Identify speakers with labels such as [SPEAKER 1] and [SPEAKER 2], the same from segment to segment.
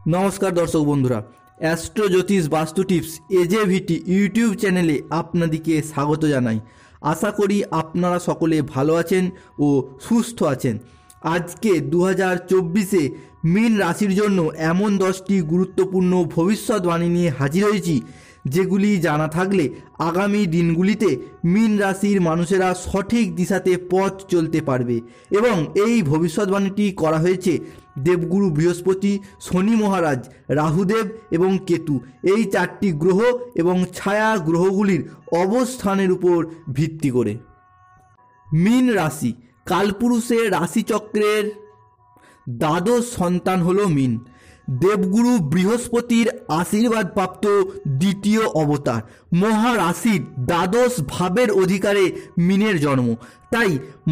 [SPEAKER 1] নমস্কার দর্শক বন্ধুরা, অ্যাস্ট্রো জ্যোতিষ বাস্তু টিপস এজেভিটি ইউটিউব চ্যানেলে আপনাদেরকে স্বাগত জানাই। আশা করি আপনারা সকলে ভালো আছেন ও সুস্থ আছেন। আজকে 2024-এ মীন রাশির জন্য এমন 10টি গুরুত্বপূর্ণ ভবিষ্যৎবাণী নিয়ে হাজির হয়েছি, যেগুলি জানা থাকলে আগামী দিনগুলিতে মীন রাশির মানুষেরা সঠিক দিশাতে পথ চলতে পারবে। এবং এই ভবিষ্যৎবাণীটি করা হয়েছে দেবগুরু বৃহস্পতি, শনি মহারাজ, রাহুদেব এবং কেতু, এই 4টি গ্রহ এবং ছায়া গ্রহগুলির অবস্থানের উপর ভিত্তি করে। মীন রাশি কালপুরুষের রাশিচক্রের দ্বাদশ সন্তান হল মীন। দেবগুরু বৃহস্পতির আশীর্বাদপ্রাপ্ত দ্বিতীয় অবতার। মহারাশির দ্বাদশ ভাবের অধিকারে মীনের জন্ম, তাই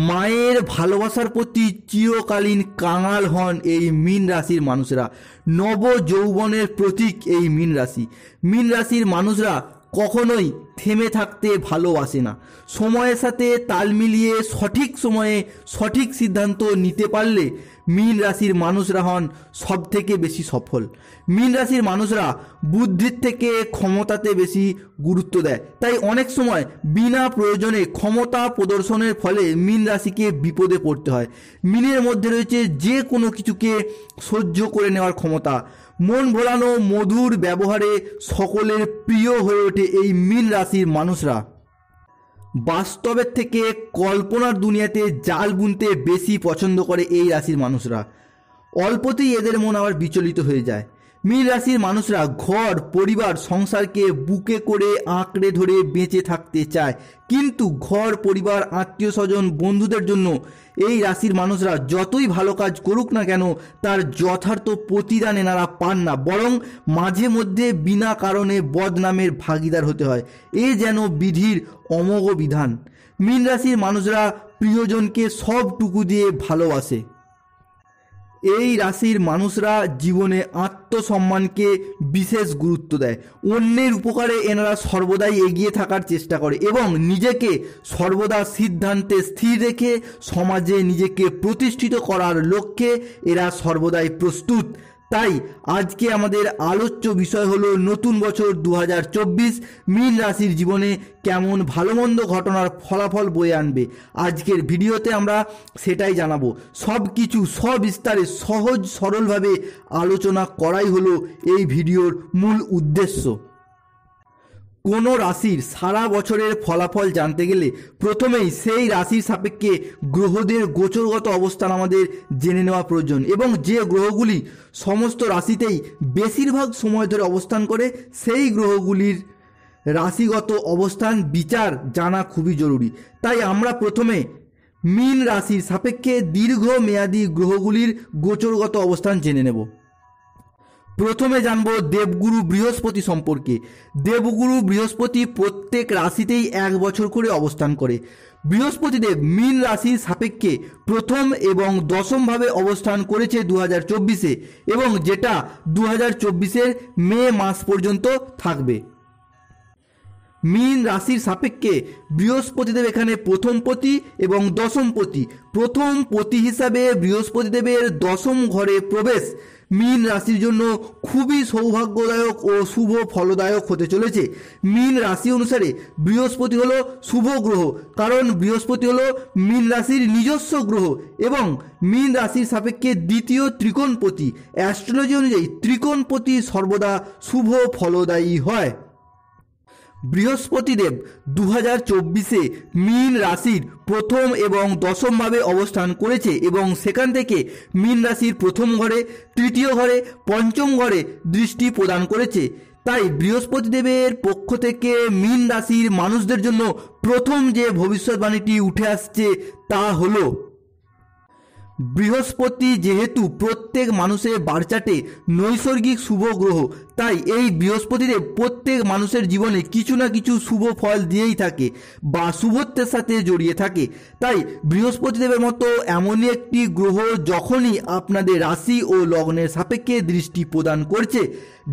[SPEAKER 1] মায়ের ভালোবাসার প্রতি চিরকালীন কাঙাল হন এই মীন রাশির মানুষরা। নব যৌবনের প্রতীক এই মীন রাশি। মীন রাশির মানুষরা কখনোই থেমে থাকতে ভালোবাসে না। সময়ের সাথে তাল মিলিয়ে সঠিক সময়ে সঠিক সিদ্ধান্ত নিতে পারলে মীন রাশির মানুষরা হন সব থেকে বেশি সফল। মীন রাশির মানুষরা বুদ্ধির থেকে ক্ষমতাতে বেশি গুরুত্ব দেয়, তাই অনেক সময় বিনা প্রয়োজনে ক্ষমতা প্রদর্শনের ফলে মীন রাশিকে বিপদে পড়তে হয়। মীনের মধ্যে রয়েছে যে কোনো কিছুকে সহ্য করে নেওয়ার ক্ষমতা। মন ভোলানো মধুর ব্যবহারে সকলের প্রিয় হয়ে ওঠে এই মীন রাশির মানুষরা। বাস্তবের থেকে কল্পনার দুনিয়াতে জাল বুনতে বেশি পছন্দ করে এই রাশির মানুষরা। অল্পতেই এদের মন আবার বিচলিত হয়ে যায়। মীন রাশির মানুষরা ঘর, পরিবার, সংসারকে বুকে করে আঁকড়ে ধরে বেঁচে থাকতে চায়, কিন্তু ঘর, পরিবার, আত্মীয় স্বজন, বন্ধুদের জন্য এই রাশির মানুষরা যতই ভালো কাজ করুক না কেন তার যথার্থ প্রতিদান এনারা পান না, বরং মাঝে মধ্যে বিনা কারণে বদনামের ভাগিদার হতে হয়। এ যেন বিধির অমোঘ বিধান। মীন রাশির মানুষরা প্রিয়জনকে সবটুকু দিয়ে ভালোবাসে। এই রাশির মানুষরা জীবনে আত্মসম্মানকে বিশেষ গুরুত্ব দেয়। অন্যের উপকারে এনারা সর্বদাই এগিয়ে থাকার চেষ্টা করে এবং নিজেকে সর্বদা সিদ্ধান্তে স্থির রেখে সমাজে নিজেকে প্রতিষ্ঠিত করার লক্ষ্যে এরা সর্বদাই প্রস্তুত। তাই আজকে আমাদের আলোচ্য বিষয় হলো নতুন বছর 2024 মীন রাশির জীবনে কেমন ভালো মন্দ ঘটনার ফলাফল বয়ে আনবে। আজকের ভিডিওতে আমরা সেটাই জানাবো। সব কিছু সবিস্তারে সহজ সরলভাবে আলোচনা করাই হলো এই ভিডিওর মূল উদ্দেশ্য। কোনো রাশির সারা বছরের ফলাফল জানতে গেলে প্রথমেই সেই রাশির সাপেক্ষে গ্রহদের গোচরগত অবস্থান আমাদের জেনে নেওয়া প্রয়োজন, এবং যে গ্রহগুলি সমস্ত রাশিতেই বেশিরভাগ সময় ধরে অবস্থান করে সেই গ্রহগুলির রাশিগত অবস্থান বিচার জানা খুবই জরুরি। তাই আমরা প্রথমে মীন রাশির সাপেক্ষে দীর্ঘমেয়াদী গ্রহগুলির গোচরগত অবস্থান জেনে নেব। প্রথমে জানব দেবগুরু বৃহস্পতি সম্পর্কে। দেবগুরু বৃহস্পতি প্রত্যেক রাশিতেই 1 বছর করে অবস্থান করে। বৃহস্পতিদেব মীন রাশির সাপেক্ষে প্রথম এবং দশমভাবে অবস্থান করেছে 2024-এ, এবং যেটা 2024-এর মে মাস পর্যন্ত থাকবে। মীন রাশির সাপেক্ষে বৃহস্পতিদেব এখানে প্রথম পতি এবং দশম পতি। প্রথম পতি হিসাবে বৃহস্পতিদেবের দশম ঘরে প্রবেশ মীন রাশির জন্য খুবই সৌভাগ্যদায়ক ও শুভ ফলদায়ক হতে চলেছে। মীন রাশি অনুসারে বৃহস্পতি হলো শুভ গ্রহ, কারণ বৃহস্পতি হলো মীন রাশির নিজস্ব গ্রহ এবং মীন রাশির সাপেক্ষে দ্বিতীয় ত্রিকোণপতি। অ্যাস্ট্রোলজি অনুযায়ী ত্রিকোণপতি সর্বদা শুভ ফলদায়ী হয়। বৃহস্পতিদেব 2024-এ মীন রাশির প্রথম এবং দশমভাবে অবস্থান করেছে এবং সেখান থেকে মীন রাশির প্রথম ঘরে, তৃতীয় ঘরে, পঞ্চম ঘরে দৃষ্টি প্রদান করেছে। তাই বৃহস্পতিদেবের পক্ষ থেকে মীন রাশির মানুষদের জন্য প্রথম যে ভবিষ্যৎবাণীটি উঠে আসছে তা হলো, বৃহস্পতি যেহেতু প্রত্যেক মানুষের বারচাটে নৈসর্গিক শুভ গ্রহ, তাই এই বৃহস্পতিদেব প্রত্যেক মানুষের জীবনে কিছু না কিছু শুভ ফল দিয়েই থাকে বা শুভত্বের সাথে জড়িয়ে থাকে। তাই বৃহস্পতিদেবের মতো এমনই একটি গ্রহ যখনই আপনাদের রাশি ও লগ্নের সাপেক্ষে দৃষ্টি প্রদান করছে,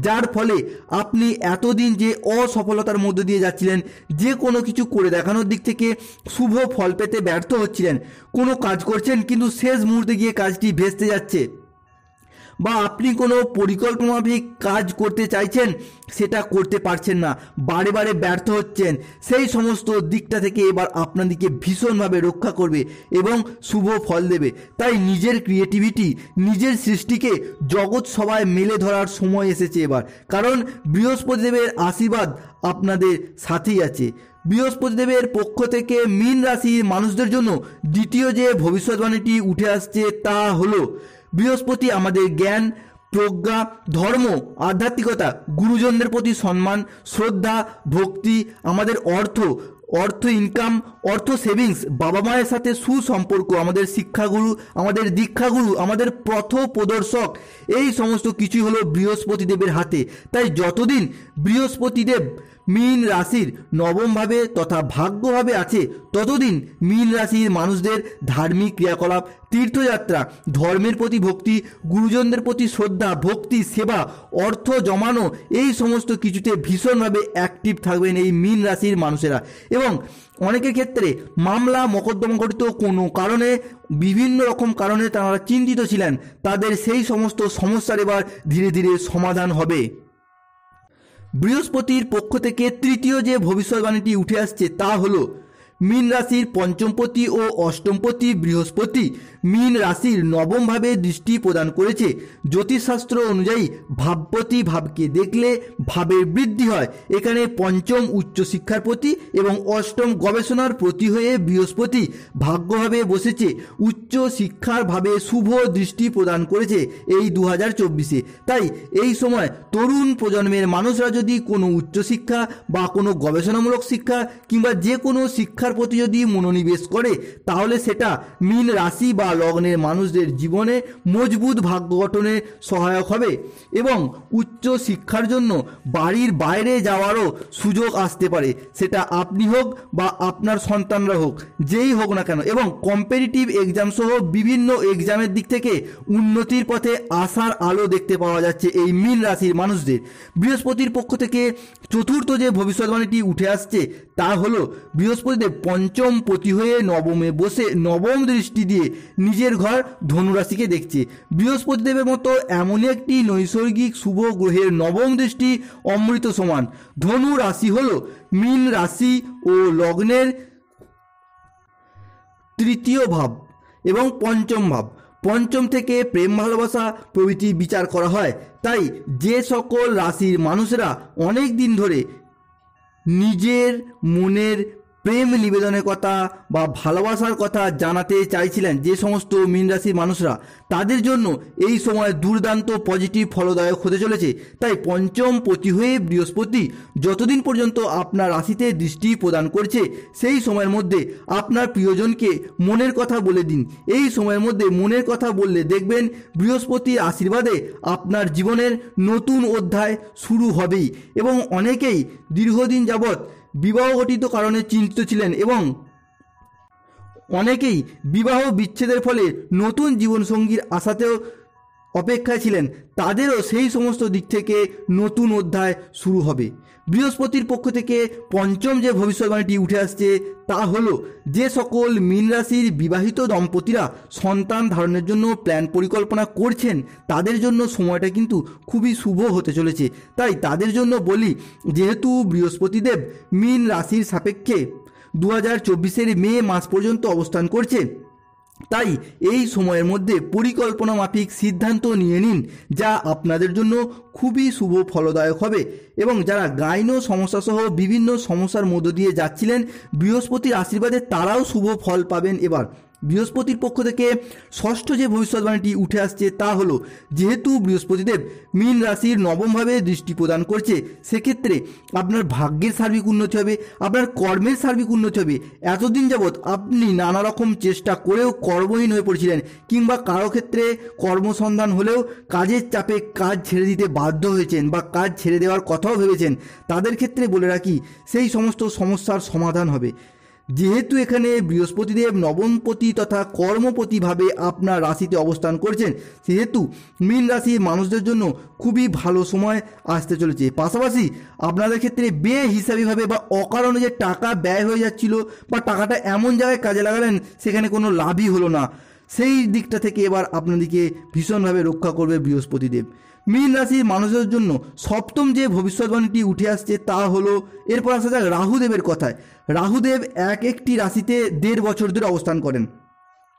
[SPEAKER 1] যার ফলে আপনি এতদিন যে অসফলতার মধ্য দিয়ে যাচ্ছিলেন, যে কোনো কিছু করে দেখানোর দিক থেকে শুভ ফল পেতে ব্যর্থ হচ্ছিলেন, কোনো কাজ করছেন কিন্তু শেষ মুহূর্তে গিয়ে কাজটি ভেস্তে যাচ্ছে, বা আপনি কোনো পরিকল্পনামাফিক কাজ করতে চাইছেন, সেটা করতে পারছেন না, বারে বারে ব্যর্থ হচ্ছেন, সেই সমস্ত দিকটা থেকে এবার আপনাদেরকে ভীষণভাবে রক্ষা করবে এবং শুভ ফল দেবে। তাই নিজের ক্রিয়েটিভিটি, নিজের সৃষ্টিকে জগৎ সবাই মেলে ধরার সময় এসেছে এবার, কারণ বৃহস্পতিদেবের আশীর্বাদ আপনাদের সাথেই আছে। বৃহস্পতিদেবের পক্ষ থেকে মীন রাশির মানুষদের জন্য দ্বিতীয় যে ভবিষ্যৎবাণীটি উঠে আসছে তা হলো, বৃহস্পতি আমাদের জ্ঞান, প্রজ্ঞা, ধর্ম, আধ্যাত্মিকতা, গুরুজনদের প্রতি সম্মান, শ্রদ্ধা, ভক্তি, আমাদের অর্থ ইনকাম, অর্থ সেভিংস, বাবা মায়ের সাথে সুসম্পর্ক, আমাদের শিক্ষাগুরু, আমাদের দীক্ষাগুরু, আমাদের পথ প্রদর্শক, এই সমস্ত কিছুই হলো বৃহস্পতিদেবের হাতে। তাই যতদিন বৃহস্পতিদেব মীন রাশির নবমভাবে তথা ভাগ্যভাবে আছে, ততদিন মীন রাশির মানুষদের ধার্মিক ক্রিয়াকলাপ, তীর্থযাত্রা, ধর্মের প্রতি ভক্তি, গুরুজনদের প্রতি শ্রদ্ধা, ভক্তি, সেবা, অর্থ জমানো, এই সমস্ত কিছুতে ভীষণভাবে অ্যাক্টিভ থাকবেন এই মীন রাশির মানুষেরা। এবং অনেকের ক্ষেত্রে মামলা মোকদ্দমা ঘটিত কোনো কারণে, বিভিন্ন রকম কারণে তারা চিন্তিত ছিলেন, তাদের সেই সমস্ত সমস্যার এবার ধীরে ধীরে সমাধান হবে। বৃহস্পতির পক্ষ থেকে তৃতীয় যে ভবিষ্যৎবাণীটি উঠে আসছে তা হলো, মীন রাশির পঞ্চমপতি ও অষ্টমপতি বৃহস্পতি মীন রাশির নবমভাবে দৃষ্টি প্রদান করেছে। জ্যোতিষশাস্ত্র অনুযায়ী ভাবপতি ভাবকে দেখলে ভাবের বৃদ্ধি হয়। এখানে পঞ্চম উচ্চশিক্ষার প্রতি এবং অষ্টম গবেষণার প্রতি হয়ে বৃহস্পতি ভাগ্যভাবে বসেছে, উচ্চ শিক্ষার ভাবে শুভ দৃষ্টি প্রদান করেছে এই 2024-এ। তাই এই সময় তরুণ প্রজন্মের মানুষরা যদি কোনো উচ্চশিক্ষা বা কোনো গবেষণামূলক শিক্ষা কিংবা যে কোনো শিক্ষার প্রতি যদি মনোনিবেশ করে, তাহলে সেটা মীন রাশি বা লগ্নের মানুষদের জীবনে মজবুত ভাগ্য গঠনে সহায়ক হবে এবং উচ্চ শিক্ষার জন্য বাড়ির বাইরে যাওয়ারও সুযোগ আসতে পারে, সেটা আপনি হোক বা আপনার সন্তানরা হোক, যেই হোক না কেন। এবং কম্পিটিটিভ এক্সাম সহ বিভিন্ন এক্সামের দিক থেকে উন্নতির পথে আসার আলো দেখতে পাওয়া যাচ্ছে এই মীন রাশির মানুষদের। বৃহস্পতির পক্ষ থেকে চতুর্থ যে ভবিষ্যৎবাণীটি উঠে আসছে তা হলো, বৃহস্পতিদেব পঞ্চম পতি হয়ে নবমে বসে নবম দৃষ্টি দিয়ে নিজের ঘর ধনুরাশিকে দেখছে। বৃহস্পতিদেবের মতো এমনই একটি নৈসর্গিক শুভ গ্রহের নবম দৃষ্টি অমৃত সমান। ধনু রাশি হলো মীন রাশি ও লগ্নের তৃতীয় ভাব এবং পঞ্চম ভাব। পঞ্চম থেকে প্রেম, ভালোবাসা প্রভৃতি বিচার করা হয়। তাই যে সকল রাশির মানুষেরা অনেক দিন ধরে নিজের মনের প্রেম নিবেদনের কথা বা ভালোবাসার কথা জানাতে চাইছিলেন, যে সমস্ত মীন রাশির মানুষরা, তাদের জন্য এই সময় দুর্দান্ত পজিটিভ ফলদায়ক হতে চলেছে। তাই পঞ্চম পতি হয়ে বৃহস্পতি যতদিন পর্যন্ত আপনার রাশিতে দৃষ্টি প্রদান করছে, সেই সময়ের মধ্যে আপনার প্রিয়জনকে মনের কথা বলে দিন। এই সময়ের মধ্যে মনের কথা বললে দেখবেন বৃহস্পতির আশীর্বাদে আপনার জীবনের নতুন অধ্যায় শুরু হবেই। এবং অনেকেই দীর্ঘদিন যাবৎ বিবাহঘটিত কারণে চিন্তিত ছিলেন এবং অনেকেই বিবাহ বিচ্ছেদের ফলে নতুন জীবনসঙ্গীর আশাতেও অপেক্ষায় ছিলেন, তাদেরও সেই সমস্ত দিক থেকে নতুন অধ্যায় শুরু হবে। বৃহস্পতির পক্ষ থেকে পঞ্চম যে ভবিষ্যৎবাণীটি উঠে আসছে তা হলো, যে সকল মীন রাশির বিবাহিত দম্পতিরা সন্তান ধারণের জন্য প্ল্যান পরিকল্পনা করছেন, তাদের জন্য সময়টা কিন্তু খুবই শুভ হতে চলেছে। তাই তাদের জন্য বলি, যেহেতু বৃহস্পতিদেব মীন রাশির সাপেক্ষে 2024-এর মে মাস পর্যন্ত অবস্থান করছে, তাই এই সময়ের মধ্যে পরিকল্পনা মাফিক সিদ্ধান্ত নিয়ে নিন, যা আপনাদের জন্য খুবই শুভ ফলদায়ক হবে। এবং যারা গাইনো সমস্যা সহ বিভিন্ন সমস্যার মধ্য দিয়ে যাচ্ছিলেন, বৃহস্পতির আশীর্বাদে তারাও শুভ ফল পাবেন এবার। বৃহস্পতির পক্ষ থেকে ষষ্ঠ যে ভবিষ্যৎবাণীটি উঠে আসছে তা হলো, যেহেতু বৃহস্পতিদেব মীন রাশির নবমভাবে দৃষ্টি প্রদান করছে, সেক্ষেত্রে আপনার ভাগ্যের সার্বিক উন্নতি হবে, আপনার কর্মের সার্বিক উন্নতি হবে। এতদিন যাবৎ আপনি নানা রকম চেষ্টা করেও কর্মহীন হয়ে পড়েছিলেন, কিংবা কারো ক্ষেত্রে কর্মসন্ধান হলেও কাজের চাপে কাজ ছেড়ে দিতে বাধ্য হয়েছেন বা কাজ ছেড়ে দেওয়ার কথাও ভেবেছেন, তাদের ক্ষেত্রে বলে রাখি, সেই সমস্ত সমস্যার সমাধান হবে। যেহেতু এখানে বৃহস্পতিদেব নবমপতি তথা কর্মপতিভাবে আপনার রাশিতে অবস্থান করছেন, সেহেতু মীন রাশির মানুষদের জন্য খুবই ভালো সময় আসতে চলেছে। পাশাপাশি আপনাদের ক্ষেত্রে বেহিসাবিভাবে বা অকারণে যে টাকা ব্যয় হয়ে যাচ্ছিল বা টাকাটা এমন জায়গায় কাজে লাগালেন সেখানে কোনো লাভই হলো না, সেই দিকটা থেকে এবার আপনাদেরকে ভীষণভাবে রক্ষা করবে বৃহস্পতিদেব। মীন রাশির মানুষের জন্য সপ্তম যে ভবিষ্যৎবাণীটি উঠে আসছে তা হলো, এরপর আসা যাক রাহুদেবের কথায়। রাহুদেব একটি রাশিতে 1.5 বছর ধরে অবস্থান করেন।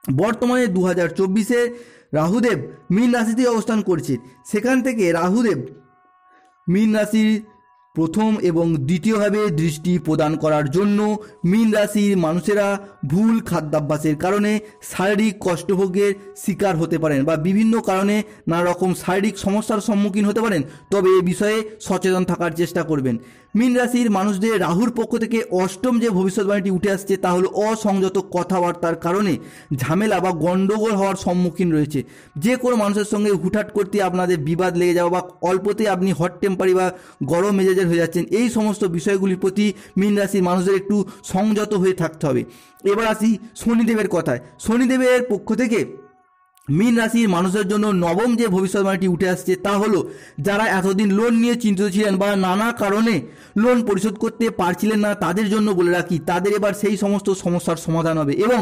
[SPEAKER 1] বর্তমানে 2024-এ রাহুদেব মীন রাশিতে অবস্থান করছে। সেখান থেকে রাহুদেব মীন রাশির প্রথম এবং দ্বিতীয়ভাবে দৃষ্টি প্রদান করার জন্য মীন রাশির মানুষেরা ভুল খাদ্যাভ্যাসের কারণে শারীরিক কষ্টভোগের শিকার হতে পারেন বা বিভিন্ন কারণে নানা রকম শারীরিক সমস্যার সম্মুখীন হতে পারেন। তবে এ বিষয়ে সচেতন থাকার চেষ্টা করবেন। মীন রাশির মানুষদের রাহুর পক্ষ থেকে অষ্টম যে ভবিষ্যৎবাণীটি উঠে আসছে তা হলো অসংযত কথাবার্তার কারণে ঝামেলা বা গণ্ডগোল হওয়ার সম্মুখীন রয়েছে। যে কোনো মানুষের সঙ্গে হুটহাট করতে আপনাদের বিবাদ লেগে যাওয়া বা অল্পতে আপনি হট টেম্পারি বা গরম মেজাজের হয়ে যাচ্ছেন, এই সমস্ত বিষয়গুলির প্রতি মীন রাশির মানুষদের একটু সংযত হয়ে থাকতে হবে। এবার আসি শনিদেবের কথায়। শনিদেবের পক্ষ থেকে মীন রাশির মানুষের জন্য নবম যে ভবিষ্যৎবাণীটি উঠে আসছে তা হলো, যারা এতদিন লোন নিয়ে চিন্তিত ছিলেন বা নানা কারণে লোন পরিশোধ করতে পারছিলেন না, তাদের জন্য বলে রাখি তাদের এবার সেই সমস্ত সমস্যার সমাধান হবে এবং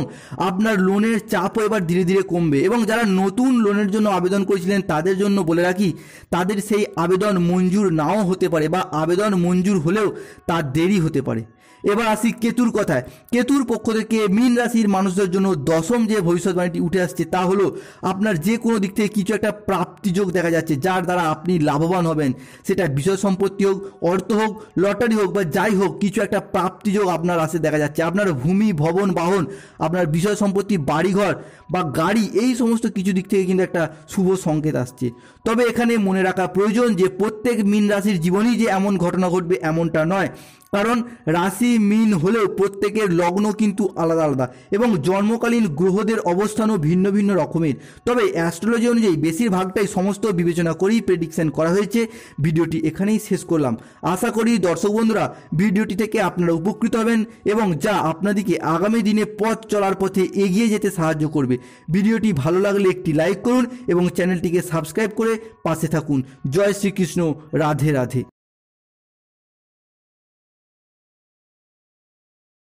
[SPEAKER 1] আপনার লোনের চাপও এবার ধীরে ধীরে কমবে। এবং যারা নতুন লোনের জন্য আবেদন করেছিলেন তাদের জন্য বলে রাখি তাদের সেই আবেদন মঞ্জুর নাও হতে পারে বা আবেদন মঞ্জুর হলেও তার দেরি হতে পারে। এবার আসি কেতুর কথায়। কেতুর পক্ষ থেকে মীন রাশির মানুষদের জন্য দশম যে ভবিষ্যৎবাণীটি উঠে আসছে তা হলো, আপনার যে কোনো দিক থেকে কিছু একটা প্রাপ্তিযোগ দেখা যাচ্ছে যার দ্বারা আপনি লাভবান হবেন। সেটা বিষয় সম্পত্তি হোক, অর্থ হোক, লটারি হোক বা যাই হোক, কিছু একটা প্রাপ্তিযোগ আপনার রাশিতে দেখা যাচ্ছে। আপনার ভূমি, ভবন, বাহন, আপনার বিষয় সম্পত্তি, বাড়িঘর বা গাড়ি, এই সমস্ত কিছু দিক থেকে কিন্তু একটা শুভ সংকেত আসছে। তবে এখানে মনে রাখা প্রয়োজন যে প্রত্যেক মীন রাশির জীবনেই যে এমন ঘটনা ঘটবে এমনটা নয়, কারণ রাশি মীন হলেও প্রত্যেকের লগ্ন কিন্তু আলাদা আলাদা এবং জন্মকালীন গ্রহদের অবস্থানও ভিন্ন ভিন্ন রকমের। তবে অ্যাস্ট্রোলজি অনুযায়ী বেশিরভাগটাই সমস্ত বিবেচনা করেই প্রেডিকশন করা হয়েছে। ভিডিওটি এখানেই শেষ করলাম। আশা করি দর্শক বন্ধুরা ভিডিওটি থেকে আপনারা উপকৃত হবেন এবং যা আপনাদেরকে আগামী দিনে পথ চলার পথে এগিয়ে যেতে সাহায্য করবে। ভিডিওটি ভালো লাগলে একটি লাইক করুন এবং চ্যানেলটিকে সাবস্ক্রাইব করে পাশে থাকুন। জয় শ্রীকৃষ্ণ, রাধে রাধে।